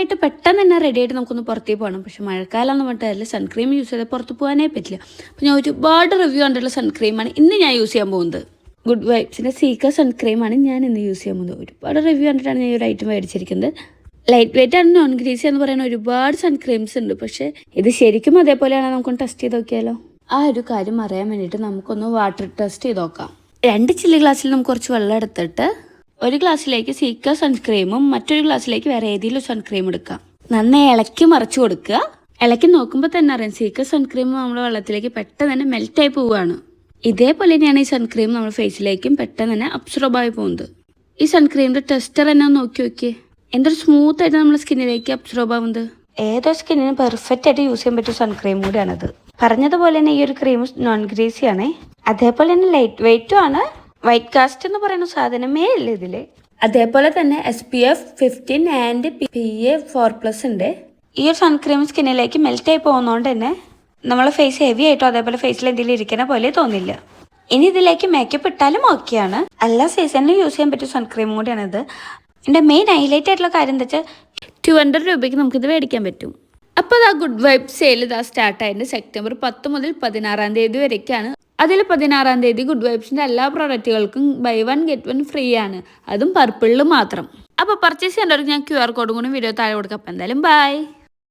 സമ്മറായിട്ട് പെട്ടെന്ന് തന്നെ റെഡി ആയിട്ട് നമുക്കൊന്ന് പുറത്തേക്ക് പോകണം. പക്ഷെ മഴക്കാലം എന്ന് പറഞ്ഞാൽ സൺക്രീം യൂസ് ചെയ്താൽ പുറത്ത് പോകാനേ പറ്റില്ല. അപ്പോൾ ഞാൻ ഒരുപാട് റിവ്യൂ കണ്ടിട്ടുള്ള സൺക്രീമാണ് ഇന്ന് ഞാൻ യൂസ് ചെയ്യാൻ പോകുന്നത്. ഗുഡ് വൈബ്സിൻ്റെ സീക്രട്ട് സൺക്രീമാണ് ഞാൻ ഇന്ന് യൂസ് ചെയ്യാൻ പോകുന്നത്. ഒരുപാട് റിവ്യൂ കണ്ടിട്ടാണ് ഞാൻ ഈ ഒരു ഐറ്റം മേടിച്ചിരിക്കുന്നത്. ലൈറ്റ് വെയിറ്റ് ആണ്, നോൺ ഗ്രീസി എന്ന് പറയുന്ന ഒരുപാട് സൺക്രീംസ് ഉണ്ട്. പക്ഷേ ഇത് ശരിക്കും അതേപോലെയാണ്. നമുക്കൊന്ന് ടെസ്റ്റ് ചെയ്ത് നോക്കിയാലോ? ആ ഒരു കാര്യം അറിയാൻ വേണ്ടിയിട്ട് നമുക്കൊന്ന് വാട്ടർ ടെസ്റ്റ് ചെയ്ത് നോക്കാം. 2 ചില്ലി ഗ്ലാസ്സിൽ നമുക്ക് കുറച്ച് വെള്ളം എടുത്തിട്ട് ഒരു ഗ്ലാസ്സിലേക്ക് സീക്രട്ട് സൺക്രീമും മറ്റൊരു ഗ്ലാസ്സിലേക്ക് വേറെ ഏതെങ്കിലും സൺക്രീം എടുക്കാം. നന്നായി ഇളക്കി മറിച്ച് കൊടുക്കുക. ഇളക്കി നോക്കുമ്പോൾ തന്നെ അറിയാം സീക്രട്ട് സൺക്രീം നമ്മുടെ വെള്ളത്തിലേക്ക് പെട്ടെന്ന് തന്നെ മെൽറ്റായി പോവുകയാണ്. ഇതേപോലെ തന്നെയാണ് ഈ സൺക്രീം നമ്മുടെ ഫേസിലേക്കും പെട്ടെന്ന് തന്നെ അബ്സോർബ് ആയി പോകുന്നത്. ഈ സൺക്രീമിൻ്റെ ടെസ്റ്റർ തന്നെ നോക്കിയേ, എന്തൊരു സ്മൂത്ത് ആയിട്ട് നമ്മുടെ സ്കിന്നിലേക്ക് അബ്സോർബ് ആവുന്നത്. ഏതോ സ്കിന്നിന് പെർഫെക്റ്റ് ആയിട്ട് യൂസ് ചെയ്യാൻ പറ്റിയ സൺക്രീം കൂടിയാണത്. പറഞ്ഞതുപോലെ തന്നെ ഈ ഒരു ക്രീം നോൺ ഗ്രീസി ആണ്, അതേപോലെ തന്നെ ലൈറ്റ് വെയിറ്റും ആണ്. വൈറ്റ് കാസ്റ്റ് എന്ന് പറയുന്ന സാധനമേ ഇല്ല ഇതിൽ. അതേപോലെ തന്നെ SPF 15 ആൻഡ് PA 4+ ഉണ്ട്. ഈ ഒരു സൺക്രീം സ്കിന്നിലേക്ക് മെൽറ്റായി പോകുന്നതുകൊണ്ട് തന്നെ നമ്മളെ ഫേസ് ഹെവി ആയിട്ടോ അതേപോലെ ഫേസിൽ എന്തെങ്കിലും ഇരിക്കുന്ന പോലെ തോന്നില്ല. ഇനി ഇതിലേക്ക് മേക്കപ്പ് ഇട്ടാലും ഓക്കെയാണ്. എല്ലാ സീസണിലും യൂസ് ചെയ്യാൻ പറ്റിയ സൺക്രീം കൂടിയാണിത്. എൻ്റെ മെയിൻ ഹൈലൈറ്റ് ആയിട്ടുള്ള കാര്യം എന്താ വെച്ചാൽ 200 രൂപയ്ക്ക് നമുക്കിത് മേടിക്കാൻ പറ്റും. അപ്പോൾ ആ ഗുഡ് വൈബ് സെയിൽ സ്റ്റാർട്ടായിട്ട് സെപ്റ്റംബർ 10 മുതൽ 16 തീയതി വരയ്ക്കാണ്. അതിൽ 16 തീയതി ഗുഡ് വൈബ്സിൻ്റെ എല്ലാ പ്രോഡക്റ്റുകൾക്കും buy 1 get 1 ഫ്രീ ആണ്. അതും പർപ്പിളിൽ മാത്രം. അപ്പോൾ പർച്ചേസ് ചെയ്യേണ്ടവർക്ക് ഞാൻ QR കോഡും കൂടി വീഡിയോ താഴെ കൊടുക്കാം. അപ്പോൾ എന്തായാലും ബൈ.